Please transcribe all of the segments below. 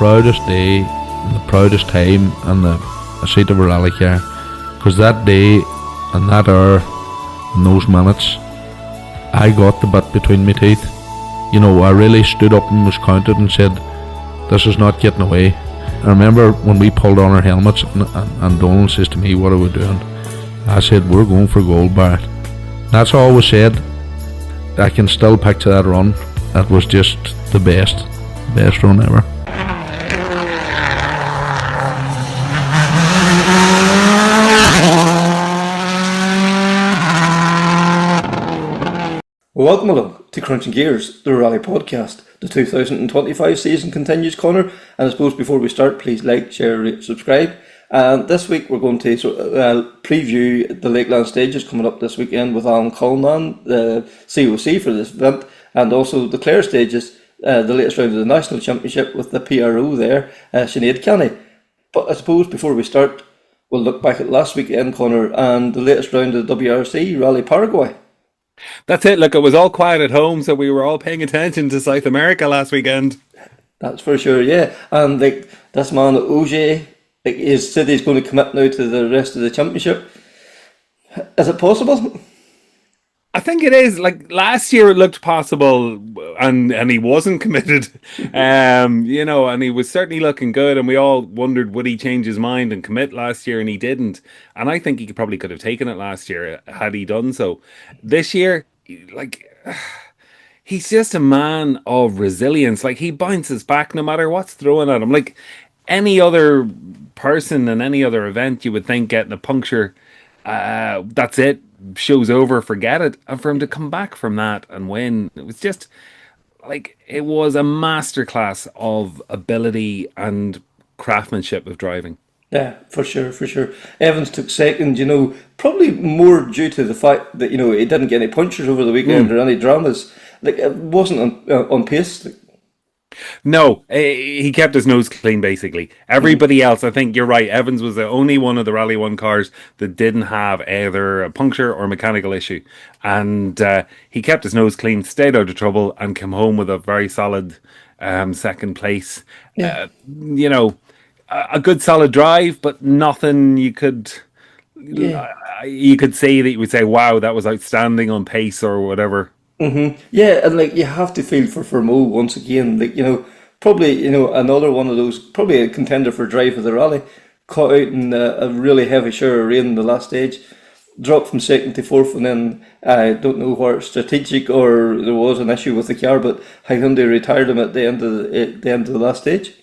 proudest day, and the proudest time in the seat of a rally car, because that day and that hour and those minutes, I got the bit between my teeth. You know, I really stood up and was counted and said, this is not getting away. I remember when we pulled on our helmets and Donald says to me, what are we doing? I said, we're going for gold, Barrett. That's all was said. I can still picture that run. That was just the best run ever. Welcome along to Krunching Gears, the Rally Podcast. The 2025 season continues, Connor, and I suppose before we start, please like, share, rate, subscribe. And this week we're going to preview the Lakeland Stages coming up this weekend with Alan Cullinan, the COC for this event, and also the Clare Stages, the latest round of the National Championship with the PRO there, Sinead Canny. But I suppose before we start, we'll look back at last weekend, Connor, and the latest round of the WRC Rally Paraguay. That's it. Look, it was all quiet at home, so we were all paying attention to South America last weekend. That's for sure, yeah. And this man, OJ, he said he's going to commit now to the rest of the championship. Is it possible? I think it is. Like last year, it looked possible, and he wasn't committed. And he was certainly looking good. And we all wondered, would he change his mind and commit last year? And he didn't. And I think he probably could have taken it last year had he done so. This year, he's just a man of resilience. Like he bounces back no matter what's thrown at him. Like any other person in any other event, you would think getting a puncture, that's it. Show's over, forget it. And for him to come back from that and win, it was just it was a masterclass of ability and craftsmanship of driving. Yeah, for sure. Evans took second, probably more due to the fact that, he didn't get any punctures over the weekend or any dramas. It wasn't on pace. No, he kept his nose clean, basically. Everybody else, I think you're right, Evans was the only one of the Rally 1 cars that didn't have either a puncture or mechanical issue. And he kept his nose clean, stayed out of trouble, and came home with a very solid second place. Yeah. A good solid drive, but nothing you could... Yeah. You could say that you would say, wow, that was outstanding on pace or whatever. Mm-hmm. Yeah, and you have to feel for Mo once again. Probably another one of those, probably a contender for drive of the rally. Caught out in a really heavy shower of rain in the last stage, dropped from second to fourth, and then I don't know where strategic or there was an issue with the car, but Hyundai retired him at the end of the last stage.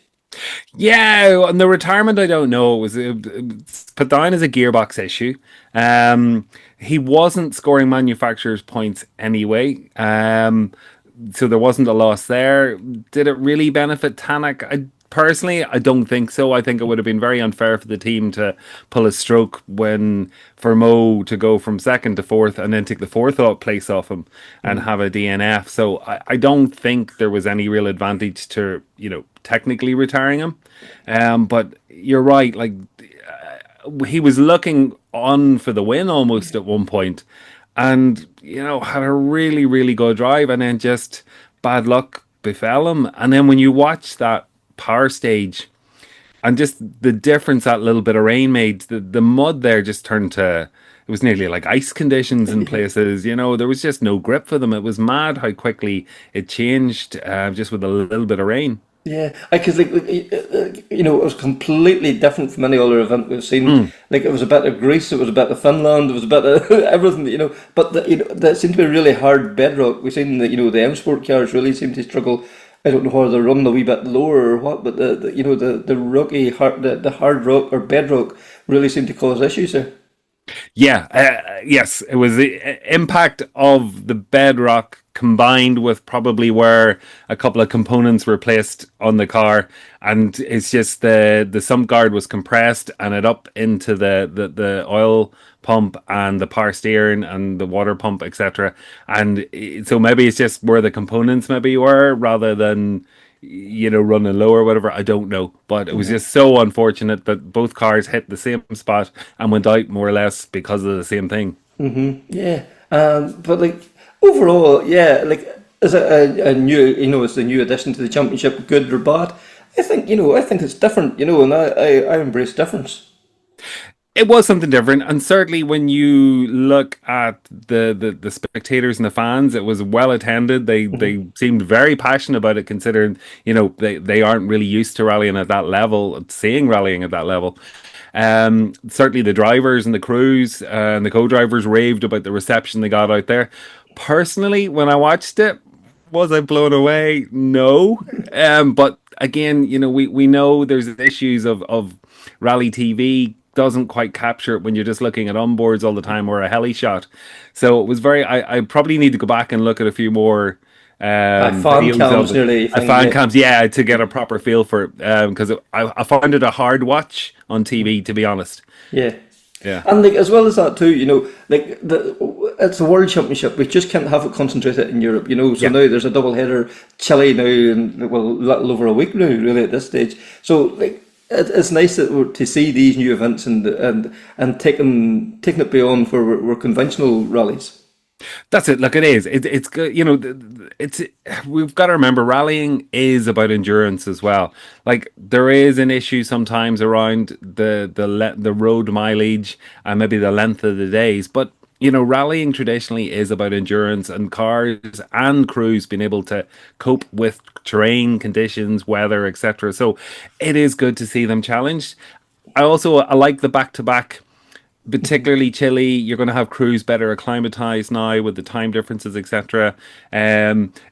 Yeah, and the retirement, I don't know. It was put down as a gearbox issue. He wasn't scoring manufacturer's points anyway, so there wasn't a loss there. Did it really benefit Tanak? Personally, I don't think so. I think it would have been very unfair for the team to pull a stroke for Mo to go from second to fourth and then take the fourth place off him and have a DNF. So I don't think there was any real advantage to, technically retiring him. But you're right, he was looking on for the win almost at one point and, had a really, really good drive and then just bad luck befell him. And then when you watch that power stage and just the difference that little bit of rain made, the mud there just turned to, it was nearly like ice conditions in places. There was just no grip for them. It was mad how quickly it changed just with a little bit of rain. Yeah, because it was completely different from any other event we've seen. It was a bit of Greece, it was a bit of Finland, it was a bit of everything. But that seemed to be really hard bedrock. We've seen that the M Sport cars really seem to struggle. I don't know whether they're running a wee bit lower or what, but the rocky the hard rock or bedrock really seemed to cause issues there. Yeah, yes, it was the impact of the bedrock combined with probably where a couple of components were placed on the car, and it's just the sump guard was compressed and it up into the oil pump and the power steering and the water pump, etc. And so maybe it's just where the components maybe were rather than running low or whatever. I don't know, but it was just so unfortunate that both cars hit the same spot and went out more or less because of the same thing. Yeah, but overall, yeah, is it a new, it's a new addition to the championship, good or bad? I think it's different, and I embrace difference. It was something different, and certainly when you look at the spectators and the fans, it was well attended. They seemed very passionate about it, considering they aren't really used to rallying at that level, seeing rallying at that level. Certainly the drivers and the crews and the co-drivers raved about the reception they got out there. Personally, when I watched it, was I blown away? No. But again, we know there's issues of rally TV doesn't quite capture it when you're just looking at onboards all the time or a heli shot. So it was I probably need to go back and look at a few more Fan videos cams of it. nearly Fan cams, yeah, to get a proper feel for it. Because I found it a hard watch on TV, to be honest. Yeah. Yeah. And as well as that too, it's a world championship. We just can't have it concentrated in Europe, So now there's a double header, Chile now, and a little over a week now, really at this stage. So it's nice to see these new events and taking it beyond where we're conventional rallies. That's it. Look, it is. It's good. We've got to remember rallying is about endurance as well. Like there is an issue sometimes around the road mileage and maybe the length of the days, but rallying traditionally is about endurance and cars and crews being able to cope with terrain conditions, weather, etc. So it is good to see them challenged. I like the back to back. Particularly Chile, you're going to have crews better acclimatized now with the time differences, etc.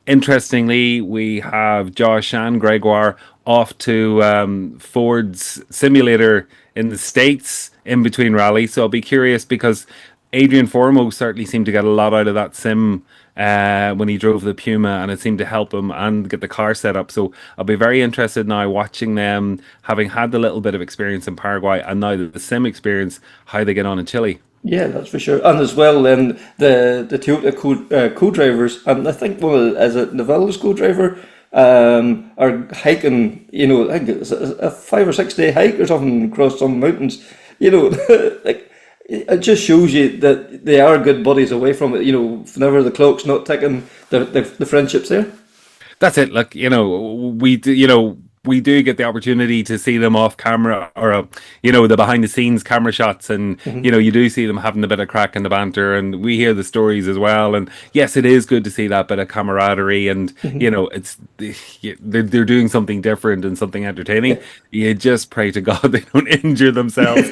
Interestingly, we have Josh and Gregoire off to Ford's simulator in the States in between rallies. So I'll be curious because Adrian Formo certainly seemed to get a lot out of that sim when he drove the Puma, and it seemed to help him and get the car set up. So I'll be very interested now watching them, having had the little bit of experience in Paraguay and now the sim experience, how they get on in Chile. Yeah, that's for sure. And as well, then the Toyota co-drivers, and I think is it Neville's co-driver, are hiking. I think it's a 5 or 6 day hike or something across some mountains. Like it just shows you that they are good buddies away from it. Whenever the clock's not ticking, the friendship's there. That's it. Look, we do get the opportunity to see them off camera or the behind the scenes camera shots, and you do see them having a bit of crack in the banter, and we hear the stories as well. And yes, it is good to see that bit of camaraderie, and it's they're doing something different and something entertaining. You just pray to God they don't injure themselves.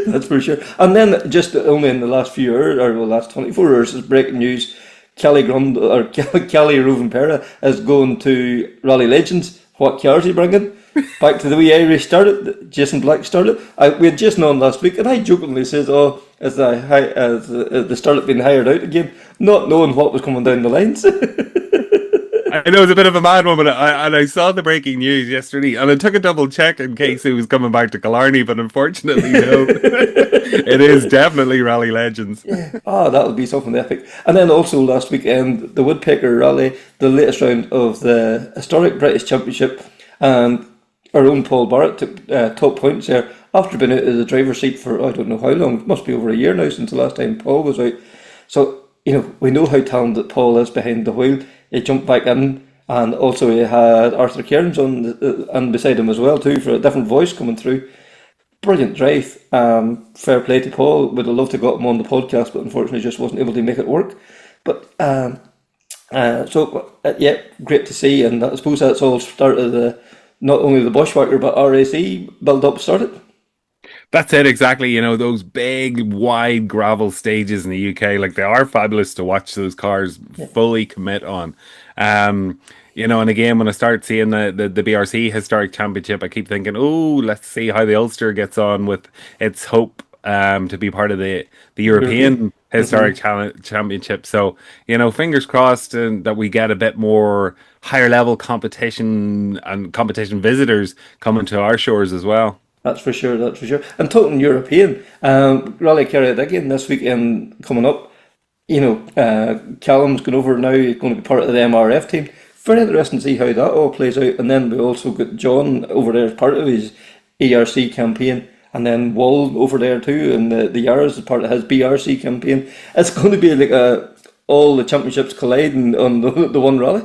That's for sure. And then just only in the last few hours, or the last 24 hours, is breaking news. Kelly Rovanpera is going to Rally Legends. What cars he bringing? Back to the wee Irish started. Jason Black started. We had Jason on last week, and I jokingly says, "Oh, is the startup being hired out again?" Not knowing what was coming down the lines. I know it's a bit of a mad one, and I saw the breaking news yesterday, and I took a double check in case it was coming back to Killarney, but unfortunately, no. It is definitely Rally Legends. Yeah. that would be something epic. And then also last weekend, the Woodpecker Rally, the latest round of the historic British Championship, and our own Paul Barrett took top points there after being out of the driver's seat for I don't know how long. It must be over a year now since the last time Paul was out. So, we know how talented Paul is behind the wheel. He jumped back in, and also he had Arthur Cairns on and beside him as well too, for a different voice coming through. Brilliant drive. Fair play to Paul. Would have loved to got him on the podcast, but unfortunately just wasn't able to make it work. But great to see, and I suppose that's all started not only the Bushwhacker but RAC build up started. That's it, exactly. Those big, wide gravel stages in the UK, like they are fabulous to watch those cars fully commit on. And again, when I start seeing the BRC Historic Championship, I keep thinking, oh, let's see how the Ulster gets on with its hope to be part of the European Historic Championship. So, fingers crossed that we get a bit more higher level competition and competition visitors coming to our shores as well. That's for sure. And talking European, Rally Carrick-Again this weekend coming up. Callum's going over now. He's going to be part of the MRF team. Very interesting to see how that all plays out. And then we also got John over there as part of his ERC campaign, and then Wall over there too, and the Yaras as part of his BRC campaign. It's going to be like all the championships colliding on the one rally.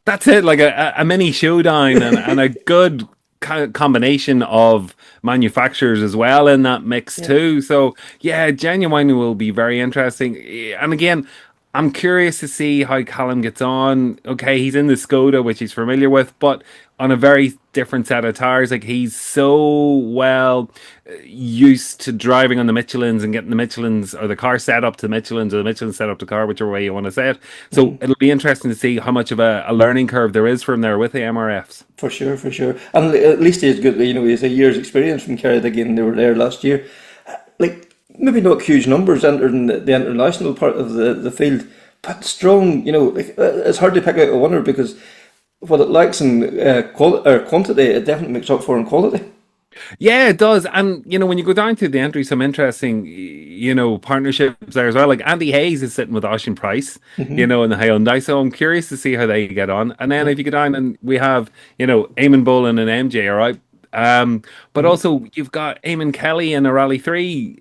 That's it, like a mini showdown and a good combination of manufacturers as well in that mix Yeah. too. So yeah, genuinely will be very interesting. And again, I'm curious to see how Callum gets on. Okay, he's in the Skoda, which he's familiar with, but on a very different set of tires. Like he's so well used to driving on the Michelins and getting the Michelins or the car set up to Michelins or the Michelin set up to car, whichever way you want to say it. So it'll be interesting to see how much of a learning curve there is from there with the MRFs. For sure, for sure. And at least he's good, you know, he has a year's experience from Kerry again. They were there last year. Like, maybe not huge numbers entering the international part of the field, but strong, you know, like, it's hard to pick out a winner because what it lacks in quantity, it definitely makes up for in quality. Yeah, it does. And, you know, when you go down to the entry, some interesting, you know, partnerships there as well. Like Andy Hayes is sitting with Ocean Price, you know, in the Hyundai. So I'm curious to see how they get on. And then if you go down and we have, you know, Eamon Bolin and MJ, all right. But also you've got Eamon Kelly in a Rally 3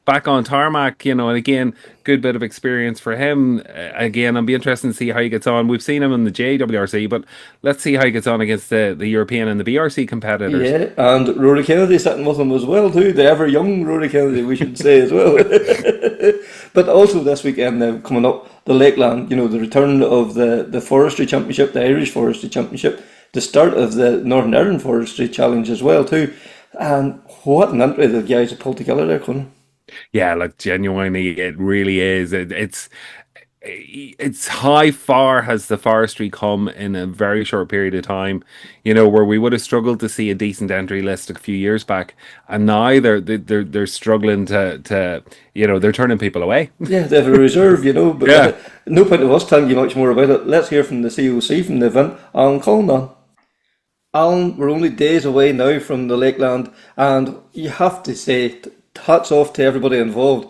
back on tarmac, you know, and again, good bit of experience for him. Again, I'll be interested to see how he gets on. We've seen him in the JWRC, but let's see how he gets on against the European and the BRC competitors. Yeah, and Rory Kennedy sitting with him as well too, the ever young Rory Kennedy, we should say as well. But also this weekend coming up, the Lakeland, you know, the return of the Forestry Championship, the Irish Forestry Championship, the start of the Northern Ireland Forestry Challenge as well too. And what an entry the guys have pulled together there, Conor. Yeah, like genuinely, it really is. It's how far has the forestry come in a very short period of time, you know, where we would have struggled to see a decent entry list a few years back, and now they're struggling to you know, they're turning people away. Yeah, they have a reserve, you know, but Yeah. no point of us telling you much more about it. Let's hear from the COC from the event, Alan Cullinan. Alan, we're only days away now from the Lakeland, and you have to say, hats off to everybody involved.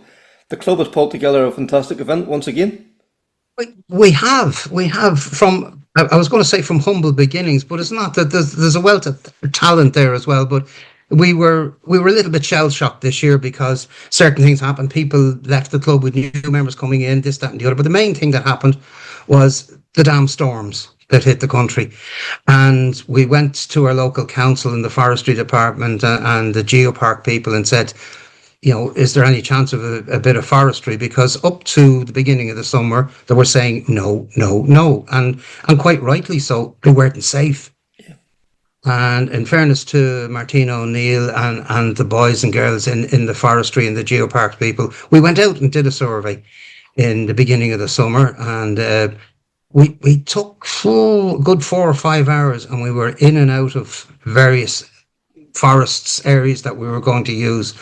The club has pulled together a fantastic event once again. We have from, I was going to say from humble beginnings, but it's not that there's a wealth of talent there as well. But we were a little bit shell shocked this year because certain things happened. People left the club with new members coming in, this, that, and the other. But the main thing that happened was the damn storms that hit the country, and we went to our local council and the forestry department and the geopark people and said, you know, is there any chance of a bit of forestry? Because up to the beginning of the summer, they were saying no, no, no. And quite rightly so, they weren't safe. Yeah. And in fairness to Martina O'Neill and the boys and girls in the forestry and the geopark people, we went out and did a survey in the beginning of the summer, and we took a good 4 or 5 hours, and we were in and out of various forests areas that we were going to use,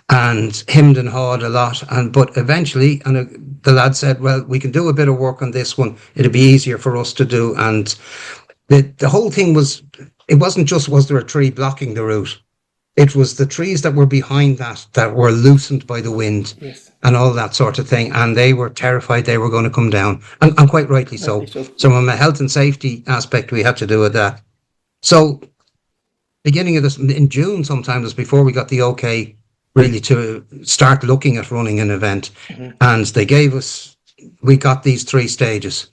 and hemmed and hawed a lot. But eventually, the lad said, well, we can do a bit of work on this one, it'll be easier for us to do. And the whole thing was, it wasn't just was there a tree blocking the route, it was the trees that were behind that were loosened by the wind. Yes. And all that sort of thing, and they were terrified they were going to come down, and quite rightly so. So from a health and safety aspect, we had to do with that. So beginning of this, in June sometime, was before we got the okay really to start looking at running an event. And they gave us, we got these 3 stages.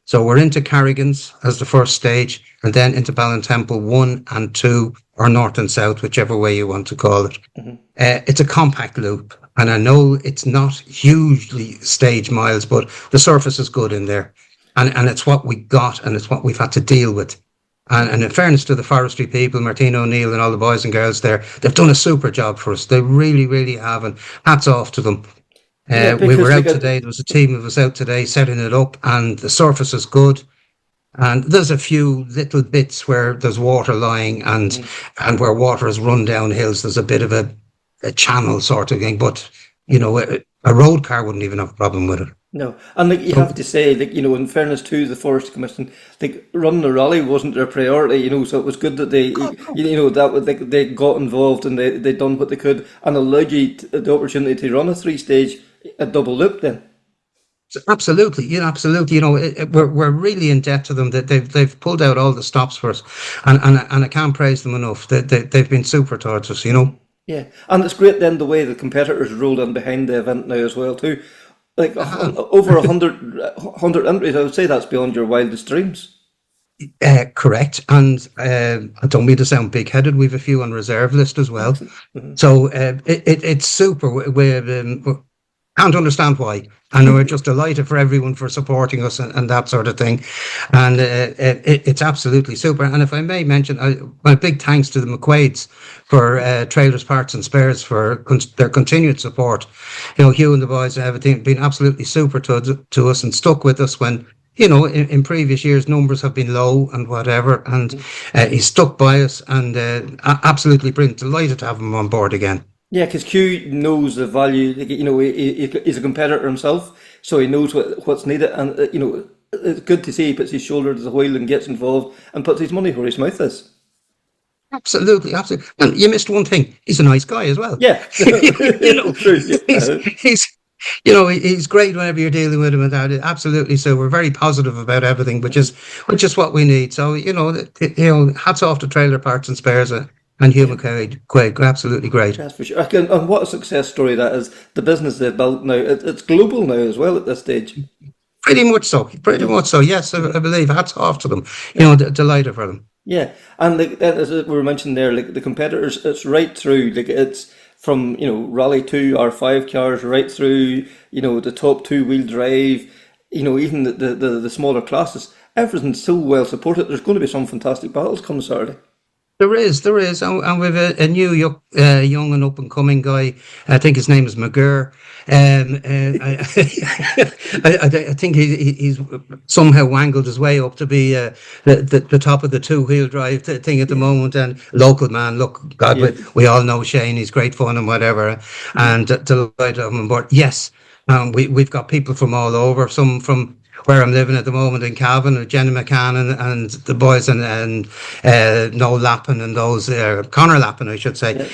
So we're into Carrigan's as the first stage, and then into Ballintemple 1 and 2, or north and south, whichever way you want to call it. It's a compact loop, and I know it's not hugely stage miles, but the surface is good in there, and it's what we got, and it's what we've had to deal with. And in fairness to the forestry people, Martina O'Neill and all the boys and girls there, they've done a super job for us. They really, really have, and hats off to them. We were out today. There was a team of us out today setting it up, and the surface is good. And there's a few little bits where there's water lying, and where water has run down hills, there's a bit of a channel sort of thing. But, you know, a road car wouldn't even have a problem with it. No, and like you have to say, like, you know, in fairness to the Forestry Commission, like running the rally wasn't their priority, you know, so it was good that they, you know, that they got involved and they done what they could and allowed you the opportunity to run a 3-stage, a double loop then. Absolutely, you know, we're really in debt to them that they've pulled out all the stops for us, and I can't praise them enough. They've been super towards us, you know. Yeah, and it's great then the way the competitors rolled in behind the event now as well too. Like over 100 entries, I would say that's beyond your wildest dreams. Correct, and I don't mean to sound big-headed. We've a few on reserve list as well, so it's super. We can't understand why, and we're just delighted for everyone for supporting us and that sort of thing, and it's absolutely super. And if I may mention, my big thanks to the McQuaids for Trailers, Parts and Spares for their continued support. Hugh and the boys and everything been absolutely super to us and stuck with us when, in previous years, numbers have been low and whatever, and he's stuck by us, and absolutely brilliant. Delighted to have him on board again. Yeah, because Q knows the value. He's a competitor himself, so he knows what's needed, and it's good to see he puts his shoulder to the wheel and gets involved and puts his money where his mouth is. Absolutely. And you missed one thing. He's a nice guy as well. Yeah, true. He's great whenever you're dealing with him and that. Absolutely. So we're very positive about everything, which is what we need. So hats off to Trailer Parts and Spares and Hugh McQuaid. Absolutely great. That's for sure. And what a success story that is. The business they've built now, it's global now as well at this stage. Pretty much so. Yes, I believe. Hats off to them. Delighted for them. Yeah, and as we were mentioning there, like the competitors, it's right through. Like it's from Rally 2 R5 cars right through the top 2-wheel drive. Even the smaller classes. Everything's so well supported. There's going to be some fantastic battles come Saturday. There is, and we've a new young and up and coming guy. I think his name is McGurr. I think he's somehow wangled his way up to be the top of the 2-wheel drive thing at the moment. And local man, look, God, we all know Shane. He's great fun and whatever. And delighted to have him on board. Yes, we've got people from all over. Some from where I'm living at the moment in Cavan, Jenny McCann and the boys and Noel Lappin and those Conor Lappin, I should say,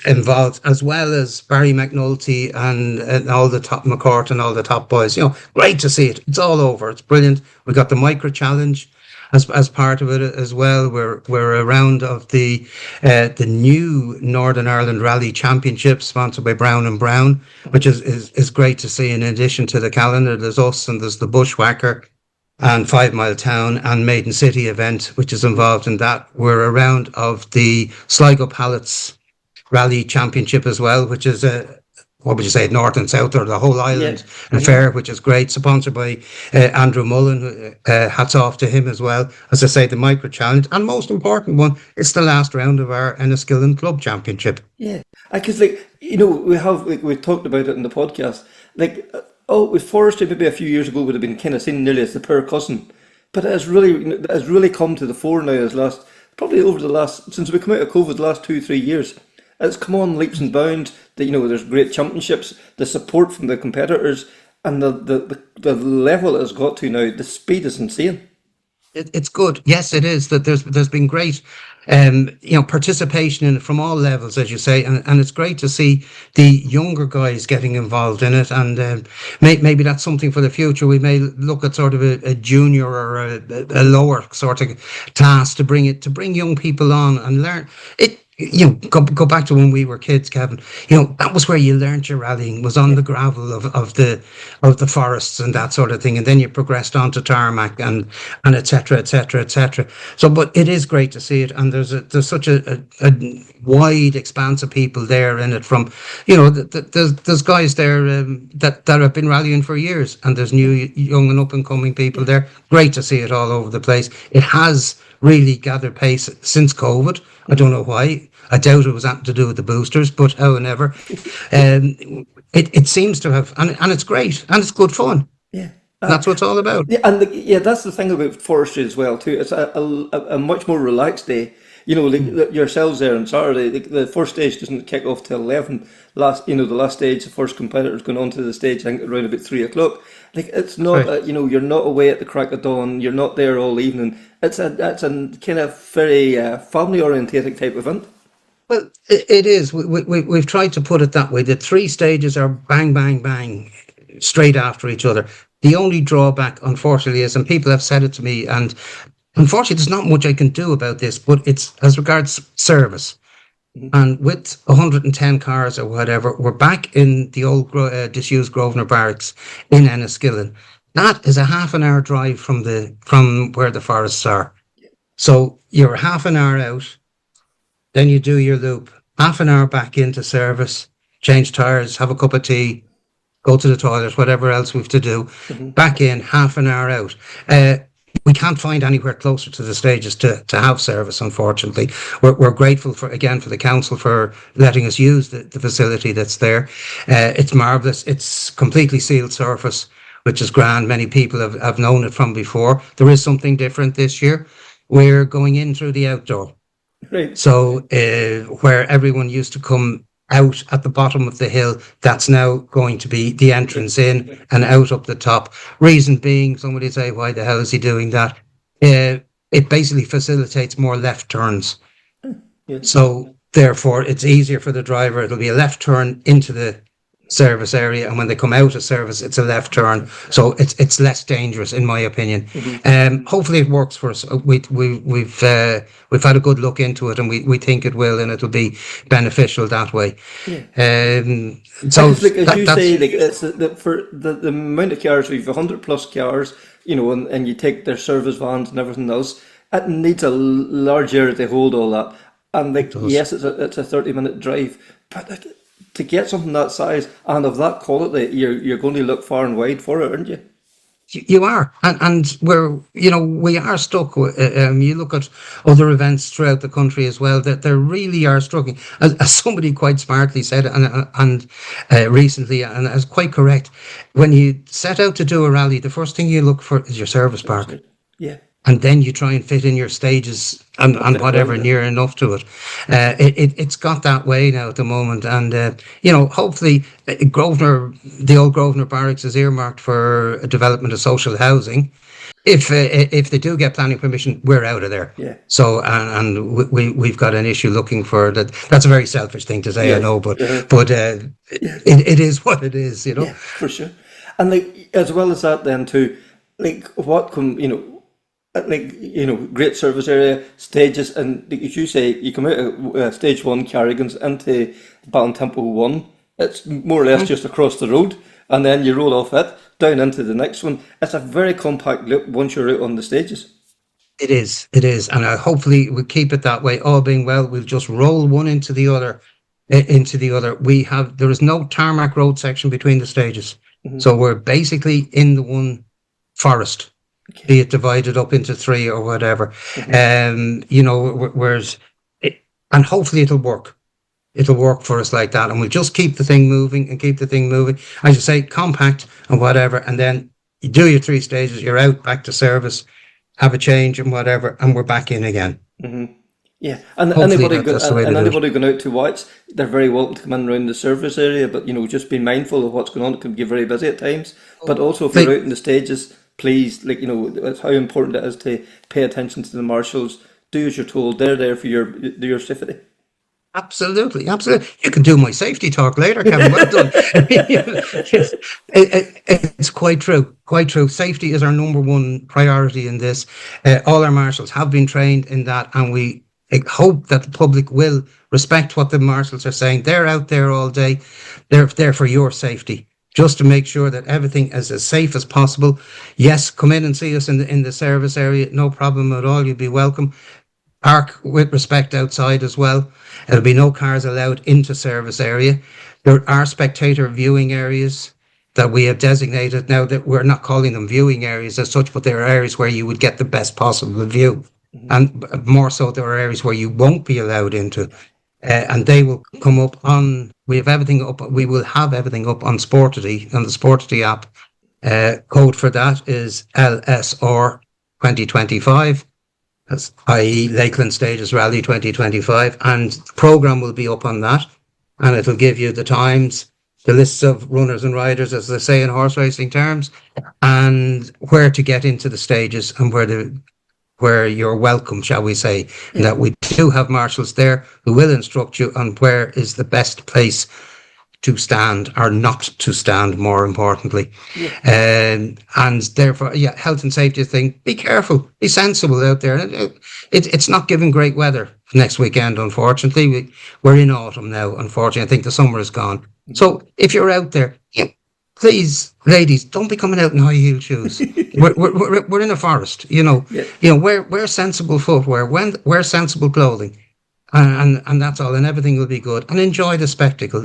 involved, as well as Barry McNulty and all the top McCourt and all the top boys. Great to see it. It's all over. It's brilliant. We got the micro challenge as part of it as well. We're a round of the new Northern Ireland Rally Championship sponsored by Brown and Brown, which is great to see. In addition to the calendar, there's us and there's the Bushwhacker and 5 Mile Town and Maiden City event, which is involved in that. We're a round of the Sligo Pallets Rally Championship as well, which is what would you say, north and south, or the whole island affair, which is great, sponsored by Andrew Mullen. Hats off to him as well. As I say, the micro challenge, and most important one, it's the last round of our Enniskillen Club Championship. Yeah, because we talked about it in the podcast. With forestry maybe a few years ago would have been kind of seen nearly as the poor cousin, but it has really come to the fore now. Since we come out of COVID, the last 2-3 years. It's come on leaps and bounds. There's great championships, the support from the competitors, and the level it has got to now. The speed is insane. It's good. Yes, it is. That there's been great, participation in it from all levels, as you say, and it's great to see the younger guys getting involved in it. And maybe that's something for the future. We may look at sort of a junior or a lower sort of class to bring young people on and learn it. Go back to when we were kids, Kevin. That was where you learnt your rallying, was on the gravel of the forests and that sort of thing, and then you progressed on to tarmac and etc. etc. etc. So, but it is great to see it, and there's such a wide expanse of people there in it. From there's guys there that have been rallying for years, and there's new young and up and coming people there. Great to see it all over the place. It has really gathered pace since COVID. I don't know why. I doubt it was anything to do with the boosters, but however, it seems to have, and it's great, and it's good fun. Yeah. That's what it's all about. Yeah, and that's the thing about forestry as well too. It's a much more relaxed day. Yourselves there on Saturday, the first stage doesn't kick off till 11. The last stage, the first competitor's going onto the stage, I think around about 3 o'clock. It's not, right. You're not away at the crack of dawn. You're not there all evening. It's a kind of very family orientated type event. Well, it is. We've tried to put it that way. The 3 stages are bang, bang, bang, straight after each other. The only drawback, unfortunately, is, and people have said it to me, and unfortunately, there's not much I can do about this, but it's as regards service. And with 110 cars or whatever, we're back in the old disused Grosvenor Barracks in Enniskillen. That is a half an hour drive from where the forests are. So you're half an hour out, then you do your loop, half an hour back into service, change tyres, have a cup of tea, go to the toilet, whatever else we have to do, back in, half an hour out. We can't find anywhere closer to the stages to have service, unfortunately. We're grateful for the council for letting us use the facility that's there. It's marvellous. It's completely sealed surface, which is grand. Many people have known it from before. There is something different this year. We're going in through the outdoor. Right. So where everyone used to come out at the bottom of the hill, that's now going to be the entrance in and out up the top. Reason being, somebody say, why the hell is he doing that? It basically facilitates more left turns. So therefore, it's easier for the driver. It'll be a left turn into the service area, and when they come out of service, it's a left turn. So it's less dangerous, in my opinion. Hopefully, it works for us. We've had a good look into it, and we think it will, and it'll be beneficial that way. So as you say, it's for the amount of cars, we've 100 plus cars, and you take their service vans and everything else. It needs a large area to hold all that. And yes, it's a 30-minute drive, but to get something that size and of that quality, you're going to look far and wide for it, aren't you? You are, and we are stuck. You look at other events throughout the country as well, that they really are struggling. As somebody quite smartly said, and recently, and is quite correct, when you set out to do a rally, the first thing you look for is your service park. Yeah. And then you try and fit in your stages and whatever near enough to it. It's got that way now at the moment. And, hopefully the old Grosvenor Barracks is earmarked for a development of social housing. If they do get planning permission, we're out of there. Yeah. So, and we've got an issue looking for that. That's a very selfish thing to say, yeah. I know, but it is what it is, Yeah, for sure. And as well as that then too, what can, great service area, stages, and as you say, you come out of stage 1 Carrigans into Ballintemple 1, it's more or less just across the road, and then you roll off it, down into the next one. It's a very compact loop once you're out on the stages. It is, and hopefully we'll keep it that way. All being well, we'll just roll one into the other. There is no tarmac road section between the stages, so we're basically in the one forest. Okay. Be it divided up into 3 or whatever. And hopefully it'll work. It'll work for us like that, and we'll just keep the thing moving. As you say, compact and whatever, and then you do your 3 stages, you're out, back to service, have a change and whatever, and we're back in again. Yeah, and anybody going out to watch, they're very welcome to come in around the service area, but just be mindful of what's going on. It can be very busy at times, but also if you're out in the stages, please, it's how important it is to pay attention to the marshals. Do as you're told. They're there for your safety. Absolutely. You can do my safety talk later, Kevin. Well done. It's quite true. Safety is our number one priority in this. All our marshals have been trained in that, and we hope that the public will respect what the marshals are saying. They're out there all day. They're there for your safety, just to make sure that everything is as safe as possible. Yes, come in and see us in the service area. No problem at all. You'd be welcome. Park with respect outside as well. There'll be no cars allowed into service area. There are spectator viewing areas that we have designated now, that we're not calling them viewing areas as such, but there are areas where you would get the best possible view. And more so, there are areas where you won't be allowed into. And they will come up on, we have everything up, we will have everything up on Sportity, on the Sportity app. Code for that is LSR 2025, that's i.e. Lakeland Stages Rally 2025, and the programme will be up on that, and it'll give you the times, the lists of runners and riders, as they say in horse racing terms, and where to get into the stages, and where you're welcome, shall we say, and that we do have marshals there who will instruct you on where is the best place to stand or not to stand, more importantly. And therefore, health and safety thing, be careful, be sensible out there. It's not giving great weather next weekend, unfortunately. We're in autumn now, unfortunately. I think the summer is gone. So if you're out there, please, ladies, don't be coming out in high heel shoes. we're in a forest, wear sensible footwear, wear sensible clothing. And that's all, and everything will be good. And enjoy the spectacle.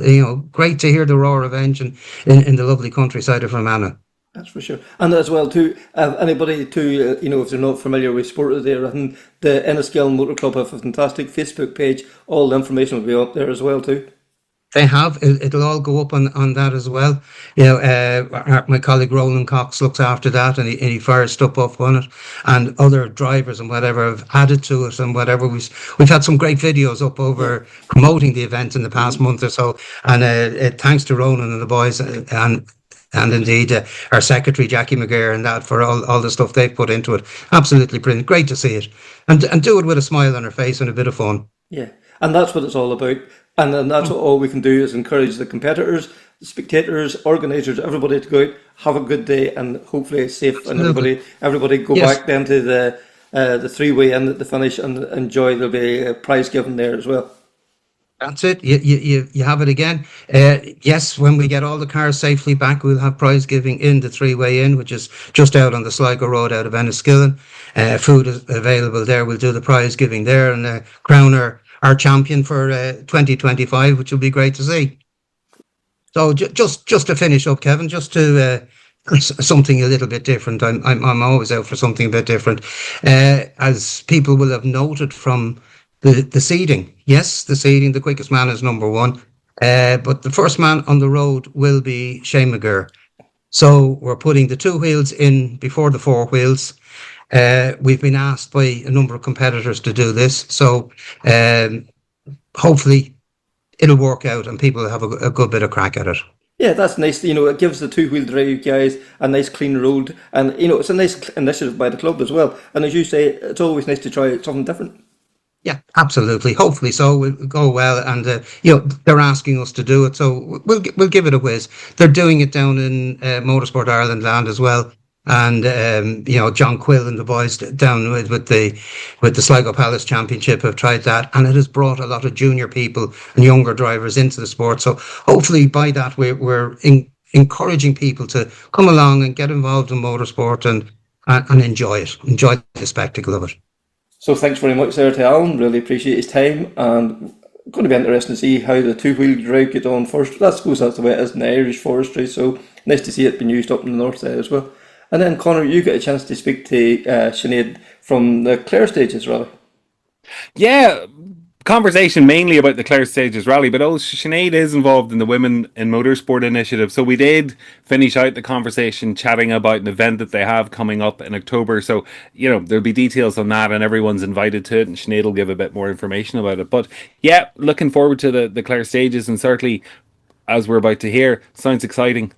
Great to hear the roar of engine in the lovely countryside of Fermanagh. That's for sure. And as well, too, anybody too, if they're not familiar with sport there, and the Enniskillen Motor Club have a fantastic Facebook page. All the information will be up there as well, too. They have. It'll all go up on that as well. My colleague Roland Cox looks after that, and he fires stuff up on it. And other drivers and whatever have added to it, and whatever. We've had some great videos up over promoting the event in the past month or so. And thanks to Roland and the boys, and indeed our secretary Jackie McGear and that for all the stuff they've put into it. Absolutely brilliant. Great to see it, and do it with a smile on her face and a bit of fun. Yeah, and that's what it's all about. And then that's what all we can do is encourage the competitors, the spectators, organisers, everybody to go out, have a good day, and hopefully it's safe. And everybody go back then to the three-way in at the finish and enjoy. There'll be a prize given there as well. That's it. You have it again. Yes, when we get all the cars safely back, we'll have prize giving in the three-way in, which is just out on the Sligo Road out of Enniskillen. Food is available there. We'll do the prize giving there and crown our champion for 2025, which will be great to see. So just to finish up, Kevin, just to something a little bit different. I'm always out for something a bit different. As people will have noted from the seeding, yes, the seeding, the quickest man is number one, but the first man on the road will be Shane McGear. So we're putting the two wheels in before the four wheels. We've been asked by a number of competitors to do this, so hopefully it'll work out and people will have a good bit of crack at it. Yeah, that's nice. It gives the two-wheel drive guys a nice clean road, and it's a nice initiative by the club as well. And as you say, it's always nice to try something different. Yeah, absolutely. Hopefully so. Will go well, and they're asking us to do it, so we'll give it a whiz. They're doing it down in Motorsport Ireland land as well. And John Quill and the boys down with the Sligo Palace Championship have tried that, and it has brought a lot of junior people and younger drivers into the sport. So hopefully by that we're encouraging people to come along and get involved in motorsport and enjoy the spectacle of it. So thanks very much there to Alan. Really appreciate his time, and going to be interesting to see how the two-wheel drive get on first. I suppose that's the way it is in the Irish forestry. So nice to see it being used up in the north side as well. And then, Conor, you get a chance to speak to Sinead from the Clare Stages Rally. Yeah, conversation mainly about the Clare Stages Rally, but Sinead is involved in the Women in Motorsport initiative. So we did finish out the conversation chatting about an event that they have coming up in October. So, there'll be details on that and everyone's invited to it, and Sinead will give a bit more information about it. But yeah, looking forward to the Clare Stages, and certainly, as we're about to hear, sounds exciting.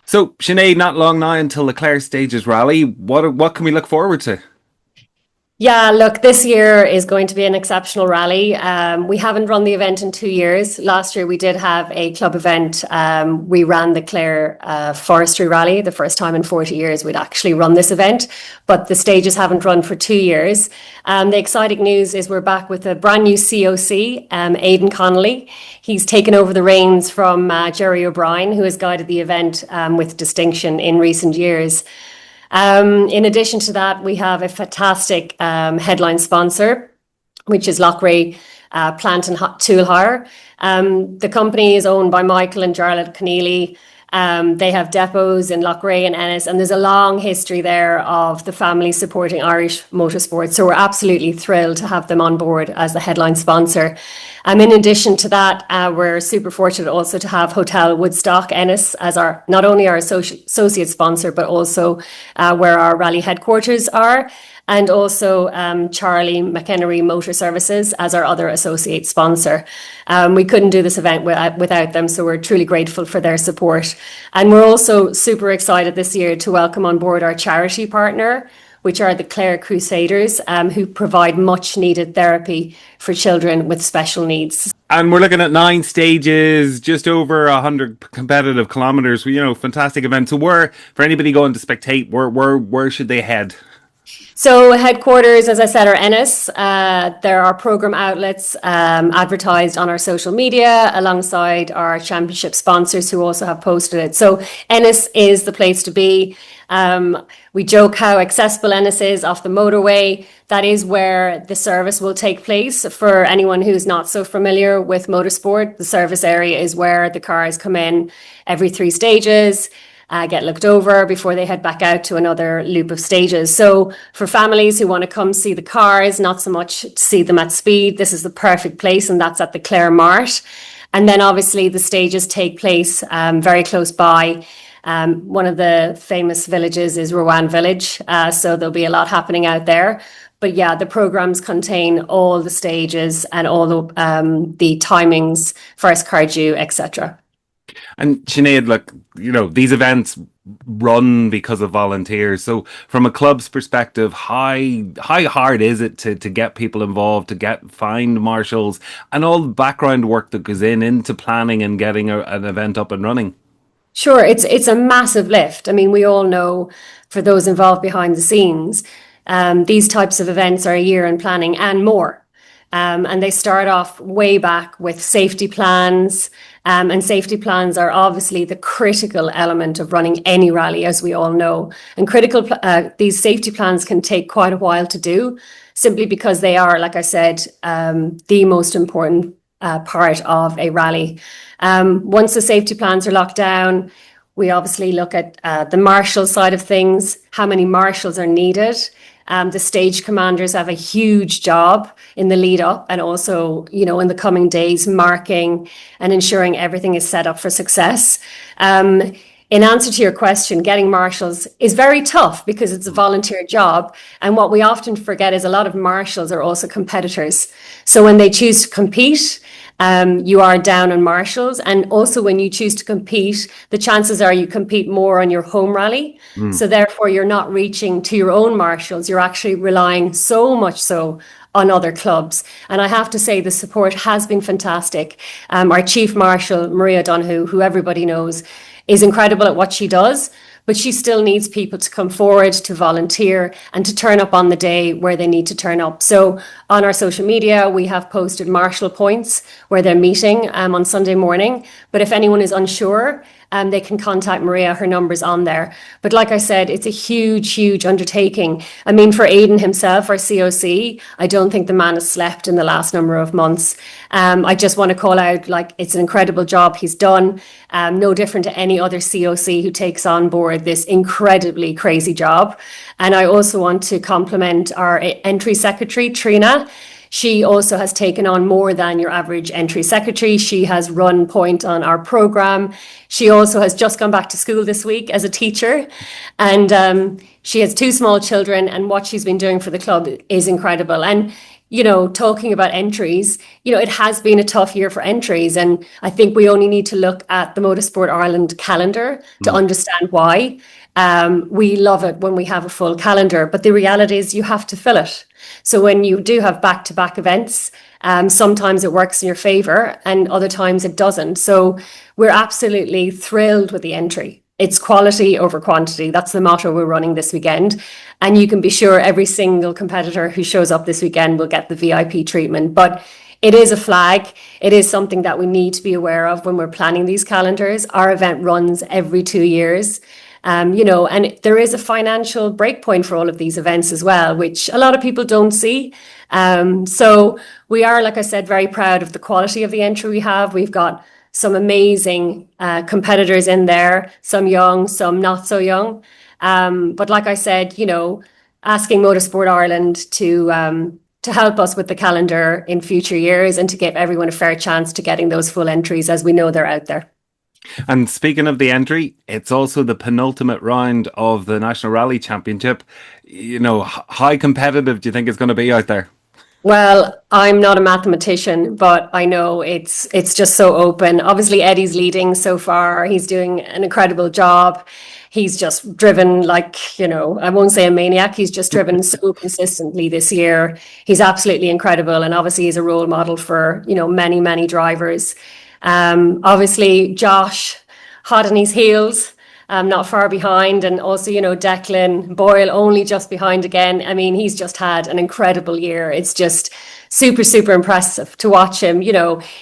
So, Sinead, not long now until the Clare Stages Rally. What can we look forward to? Yeah, look, this year is going to be an exceptional rally. We haven't run the event in 2 years. Last year we did have a club event. We ran the Clare Forestry Rally, the first time in 40 years we'd actually run this event, but the stages haven't run for 2 years. The exciting news is we're back with a brand new COC, Aidan Connolly. He's taken over the reins from Jerry O'Brien, who has guided the event with distinction in recent years. In addition to that, we have a fantastic headline sponsor, which is Loughrea Plant and Tool Hire. The company is owned by Michael and Jarlath Keneally. They have depots in Loughrea and Ennis, and there's a long history there of the family supporting Irish motorsport. So we're absolutely thrilled to have them on board as the headline sponsor. In addition to that, we're super fortunate also to have Hotel Woodstock Ennis as not only our associate sponsor, but also where our rally headquarters are. And also Charlie McHenry Motor Services as our other associate sponsor. We couldn't do this event without them, so we're truly grateful for their support. And we're also super excited this year to welcome on board our charity partner, which are the Clare Crusaders, who provide much needed therapy for children with special needs. And we're looking at 9 stages, just over 100 competitive kilometers. Fantastic event. So for anybody going to spectate, where should they head? So headquarters, as I said, are Ennis. There are program outlets advertised on our social media alongside our championship sponsors who also have posted it. So Ennis is the place to be. We joke how accessible Ennis is off the motorway. That is where the service will take place. For anyone who's not so familiar with motorsport, the service area is where the cars come in every 3 stages. Get looked over before they head back out to another loop of stages. So for families who want to come see the cars, not so much to see them at speed, this is the perfect place, and that's at the Clare Mart. And then obviously the stages take place very close by. One of the famous villages is Rowan Village, so there'll be a lot happening out there. But yeah, the programs contain all the stages and all the timings, first car due, etc. And Sinead, look, these events run because of volunteers. So from a club's perspective, how hard is it to get people involved, to find marshals and all the background work that goes into planning and getting an event up and running? Sure, it's a massive lift. I mean, we all know, for those involved behind the scenes, these types of events are a year in planning and more. And they start off way back with safety plans. And safety plans are obviously the critical element of running any rally, as we all know. And these safety plans can take quite a while to do, simply because they are, like I said, the most important part of a rally. Once the safety plans are locked down, we obviously look at the marshal side of things, how many marshals are needed. The stage commanders have a huge job in the lead up and also, in the coming days, marking and ensuring everything is set up for success. In answer to your question, getting marshals is very tough because it's a volunteer job. And what we often forget is a lot of marshals are also competitors. So when they choose to compete, you are down on marshals. And also when you choose to compete, the chances are you compete more on your home rally. So therefore you're not reaching to your own marshals. You're actually relying so much so on other clubs. And I have to say the support has been fantastic. Our Chief Marshal, Maria Donoghue, who everybody knows, is incredible at what she does, but she still needs people to come forward, to volunteer, and to turn up on the day where they need to turn up. So on our social media, we have posted marshal points where they're meeting on Sunday morning. But if anyone is unsure, they can contact Maria. Her number's on there. But like I said, it's a huge, huge undertaking. I mean, for Aidan himself, our COC, I don't think the man has slept in the last number of months. I just want to call out, it's an incredible job he's done. No different to any other COC who takes on board this incredibly crazy job. And I also want to compliment our entry secretary, Trina. She also has taken on more than your average entry secretary. She has run point on our program. She also has just gone back to school this week as a teacher. And she has 2 small children, and what she's been doing for the club is incredible. And, talking about entries, it has been a tough year for entries. And I think we only need to look at the Motorsport Ireland calendar to understand why. We love it when we have a full calendar, but the reality is you have to fill it. So when you do have back-to-back events, sometimes it works in your favor and other times it doesn't. So we're absolutely thrilled with the entry. It's quality over quantity. That's the motto we're running this weekend. And you can be sure every single competitor who shows up this weekend will get the VIP treatment. But it is a flag. It is something that we need to be aware of when we're planning these calendars. Our event runs every 2 years. And there is a financial breakpoint for all of these events as well, which a lot of people don't see. So we are, like I said, very proud of the quality of the entry we have. We've got some amazing competitors in there, some young, some not so young. But like I said, asking Motorsport Ireland to help us with the calendar in future years and to give everyone a fair chance to getting those full entries, as we know they're out there. And speaking of the entry, it's also the penultimate round of the National Rally Championship. How competitive do you think it's going to be out there? Well, I'm not a mathematician, but I know it's just so open. Obviously, Eddie's leading so far. He's doing an incredible job. He's just driven like, I won't say a maniac. He's just driven so consistently this year. He's absolutely incredible. And obviously he's a role model for, many, many drivers. Obviously Josh, hot on his heels. Not far behind, and also Declan Boyle only just behind again. I mean, he's just had an incredible year. It's just super, super impressive to watch him.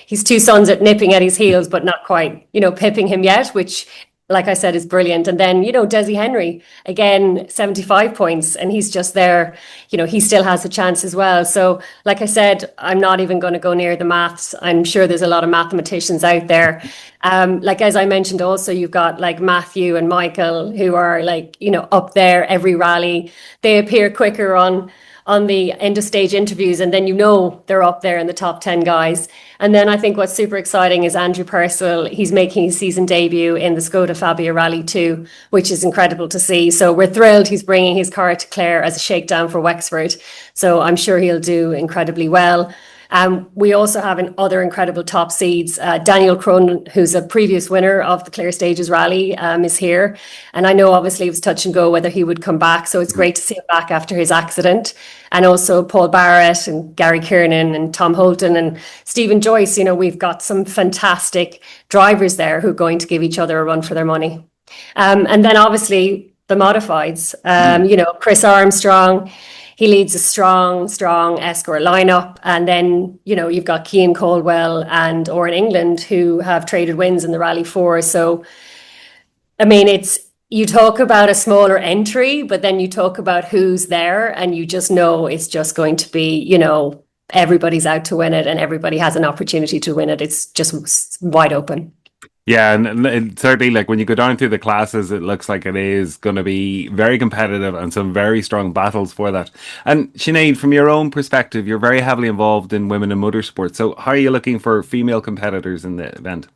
His two sons are nipping at his heels, but not quite pipping him yet, which, like I said, is brilliant. And then Desi Henry again, 75 points, and he's just there. He still has a chance as well. So like I said, I'm not even going to go near the maths. I'm sure there's a lot of mathematicians out there. Like, as I mentioned, also you've got like Matthew and Michael, who are like up there every rally. They appear quicker on the end of stage interviews, and then they're up there in the top 10 guys. And then I think what's super exciting is Andrew Purcell. He's making his season debut in the Skoda Fabia Rally 2, which is incredible to see. So we're thrilled he's bringing his car to Clare as a shakedown for Wexford. So I'm sure he'll do incredibly well. We also have other incredible top seeds. Daniel Cronin, who's a previous winner of the Clare Stages Rally, is here. And I know obviously it was touch and go whether he would come back. So it's great to see him back after his accident. And also Paul Barrett and Gary Kiernan and Tom Holton and Stephen Joyce. We've got some fantastic drivers there who are going to give each other a run for their money. And then obviously the modifieds, Chris Armstrong. He leads a strong escort lineup. And then, you've got Cian Caldwell and Oren England, who have traded wins in the Rally 4. So, I mean, you talk about a smaller entry, but then you talk about who's there, and you just know it's just going to be, everybody's out to win it and everybody has an opportunity to win it. It's just wide open. Yeah, and certainly, like when you go down through the classes, it looks like it is going to be very competitive and some very strong battles for that. And Sinead, from your own perspective, you're very heavily involved in women in motorsport. So how are you looking for female competitors in the event?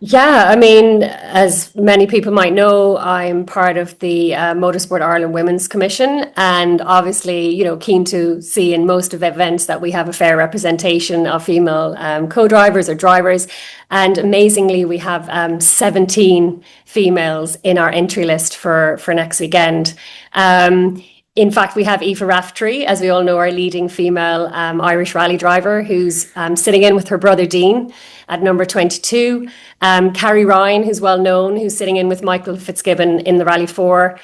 Yeah, I mean, as many people might know, I'm part of the Motorsport Ireland Women's Commission, and obviously, keen to see in most of the events that we have a fair representation of female co-drivers or drivers. And amazingly, we have 17 females in our entry list for next weekend. In fact, we have Aoife Raftery, as we all know, our leading female Irish rally driver, who's sitting in with her brother Dean at number 22. Carrie Ryan, who's well known, who's sitting in with Michael Fitzgibbon in the Rally 4.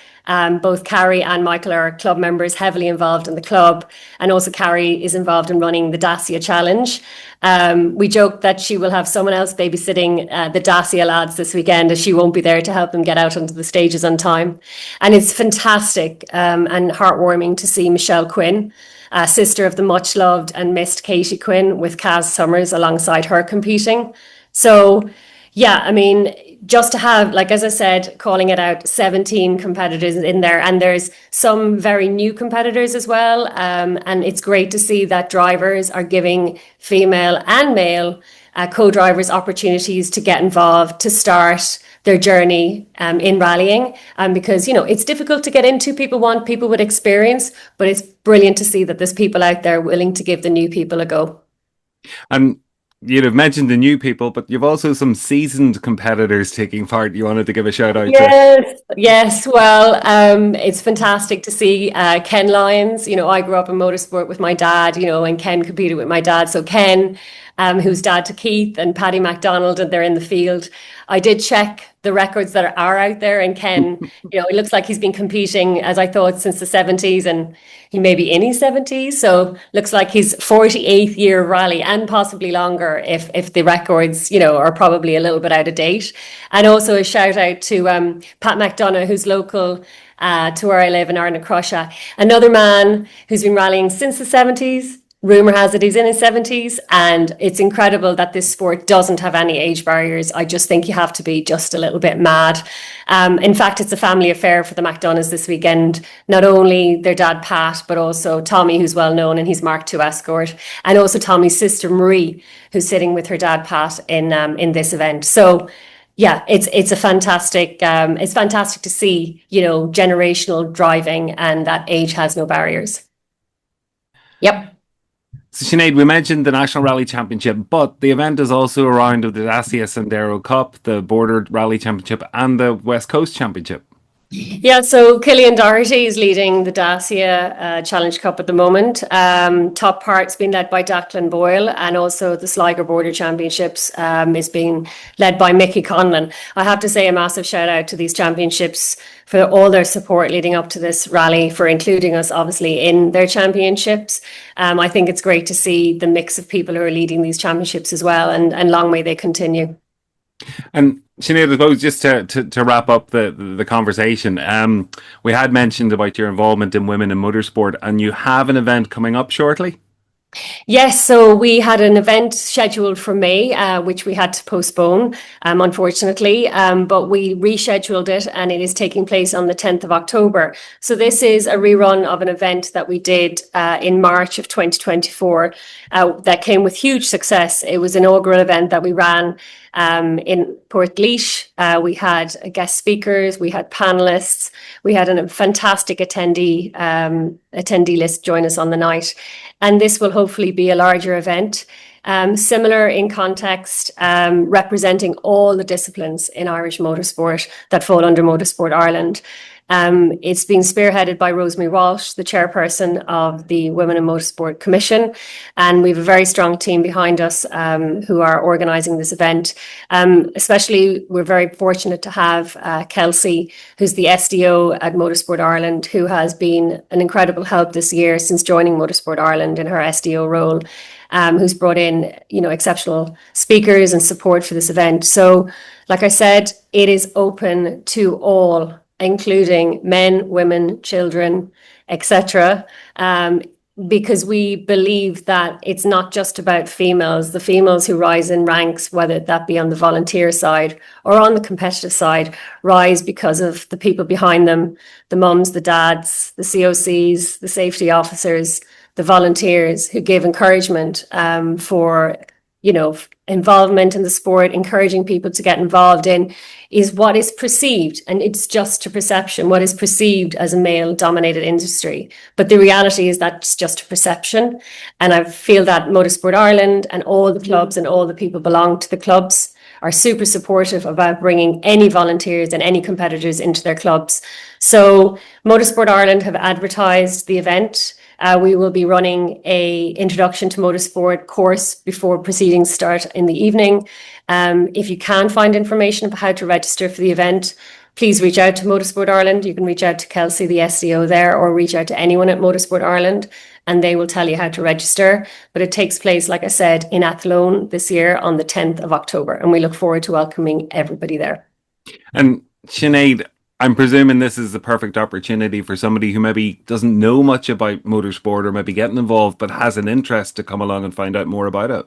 Both Carrie and Michael are club members, heavily involved in the club. And also Carrie is involved in running the Dacia Challenge. We joke that she will have someone else babysitting the Dacia lads this weekend, as she won't be there to help them get out onto the stages on time. And it's fantastic and heartwarming to see Michelle Quinn, sister of the much loved and missed Katie Quinn, with Kaz Summers alongside her competing. So yeah, I mean, just to have, like, as I said, calling it out, 17 competitors in there, and there's some very new competitors as well. And it's great to see that drivers are giving female and male co-drivers opportunities to get involved, to start their journey in rallying. Because, it's difficult to get into. People want people with experience, but it's brilliant to see that there's people out there willing to give the new people a go. You'd have mentioned the new people, but you've also some seasoned competitors taking part. You wanted to give a shout out to. Yes. Well, it's fantastic to see Ken Lyons. I grew up in motorsport with my dad, and Ken competed with my dad. So Ken, who's dad to Keith, and Paddy MacDonald, and they're in the field. I did check the records that are out there, and Ken, it looks like he's been competing, as I thought, since the 70s, and he may be in his 70s. So looks like his 48th year of rally, and possibly longer if the records, are probably a little bit out of date. And also a shout out to Pat McDonough, who's local to where I live in Arnacrusha. Another man who's been rallying since the 70s. Rumour has it he's in his 70s, and it's incredible that this sport doesn't have any age barriers. I just think you have to be just a little bit mad. In fact, it's a family affair for the McDonoughs this weekend. Not only their dad, Pat, but also Tommy, who's well known, and he's Mark II escort, and also Tommy's sister, Marie, who's sitting with her dad, Pat, in this event. So yeah, it's a fantastic, it's fantastic to see, generational driving, and that age has no barriers. Yep. So Sinead, we mentioned the National Rally Championship, but the event is also a round of the Dacia Sendero Cup, the Border Rally Championship, and the West Coast Championship. Yeah, so Killian Doherty is leading the Dacia Challenge Cup at the moment. Top part's been led by Declan Boyle, and also the Sligo Border Championships is being led by Mickey Conlon. I have to say a massive shout out to these championships for all their support leading up to this rally, for including us obviously in their championships. I think it's great to see the mix of people who are leading these championships as well, and long may they continue. And Sinead, I suppose just to wrap up the conversation, we had mentioned about your involvement in women in motorsport, and you have an event coming up shortly. Yes, so we had an event scheduled for May, which we had to postpone, unfortunately, but we rescheduled it, and it is taking place on the 10th of October. So this is a rerun of an event that we did in March of 2024 that came with huge success. It was an inaugural event that we ran in Portlaoise. We had guest speakers, we had panelists, we had a fantastic attendee list join us on the night. And this will hopefully be a larger event, similar in context, representing all the disciplines in Irish motorsport that fall under Motorsport Ireland. It's been spearheaded by Rosemary Walsh, the chairperson of the Women in Motorsport Commission, and we have a very strong team behind us who are organising this event. Especially, we're very fortunate to have Kelsey, who's the SDO at Motorsport Ireland, who has been an incredible help this year since joining Motorsport Ireland in her SDO role, who's brought in, exceptional speakers and support for this event. So, like I said, it is open to all, including men, women, children, etc., because we believe that it's not just about females. The females who rise in ranks, whether that be on the volunteer side or on the competitive side, rise because of the people behind them, the mums, the dads, the COCs, the safety officers, the volunteers who give encouragement for involvement in the sport, encouraging people to get involved in, is what is perceived, and it's just a perception, what is perceived as a male-dominated industry. But the reality is that's just a perception. And I feel that Motorsport Ireland and all the clubs and all the people belong to the clubs are super supportive about bringing any volunteers and any competitors into their clubs. So Motorsport Ireland have advertised the event. We will be running a introduction to motorsport course before proceedings start in the evening. If you can find information about how to register for the event, please reach out to Motorsport Ireland. You can reach out to Kelsey, the SDO there, or reach out to anyone at Motorsport Ireland, and they will tell you how to register. But it takes place, like I said, in Athlone this year on the 10th of October, and we look forward to welcoming everybody there. And Sinead, I'm presuming this is the perfect opportunity for somebody who maybe doesn't know much about motorsport or maybe getting involved, but has an interest to come along and find out more about it.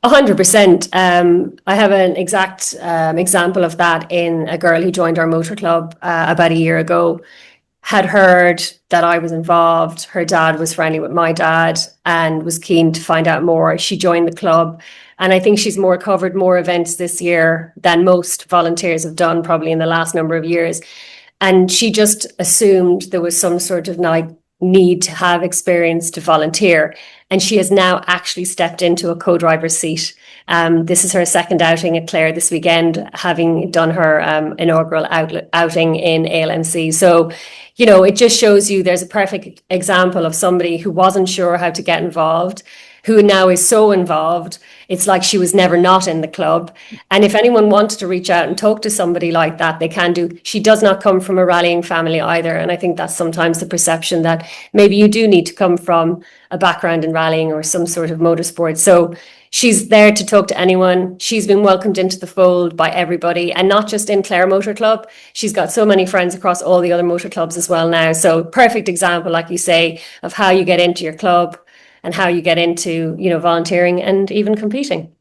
100%. I have an exact example of that in a girl who joined our motor club about a year ago, had heard that I was involved. Her dad was friendly with my dad and was keen to find out more. She joined the club. And I think she's covered more events this year than most volunteers have done probably in the last number of years. And she just assumed there was some sort of need to have experience to volunteer. And she has now actually stepped into a co-driver's seat. This is her second outing at Clare this weekend, having done her inaugural outing in ALMC. So, it just shows you there's a perfect example of somebody who wasn't sure how to get involved, who now is so involved. It's like she was never not in the club. And if anyone wants to reach out and talk to somebody like that, they can do. She does not come from a rallying family either. And I think that's sometimes the perception that maybe you do need to come from a background in rallying or some sort of motorsport. So she's there to talk to anyone. She's been welcomed into the fold by everybody, and not just in Clare Motor Club. She's got so many friends across all the other motor clubs as well now. So perfect example, like you say, of how you get into your club and how you get into, volunteering and even competing.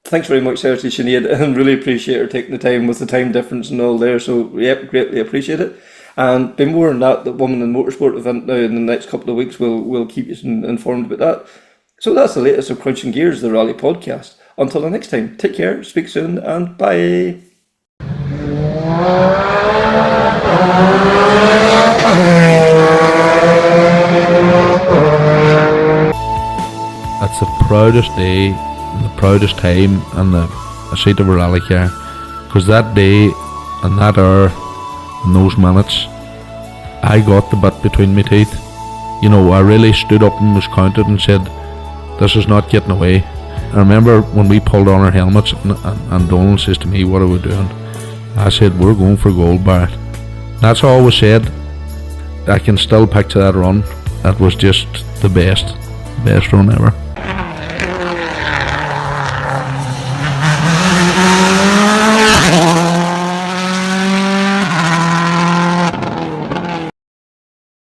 Thanks very much, Sarah, to Sinead, and really appreciate her taking the time with the time difference and all there. So, yep, greatly appreciate it. And be more than that, the Women in Motorsport event now in the next couple of weeks, we'll keep you informed about that. So that's the latest of Krunching Gears, the Rally podcast. Until the next time, take care, speak soon, and bye. It's the proudest day, and the proudest time, and the seat of a rally car. Because that day, and that hour, and those minutes, I got the bit between my teeth. You know, I really stood up and was counted and said, this is not getting away. I remember when we pulled on our helmets, and Donald says to me, what are we doing? I said, we're going for gold, Barrett. That's all was said. I can still picture that run. That was just the best run ever.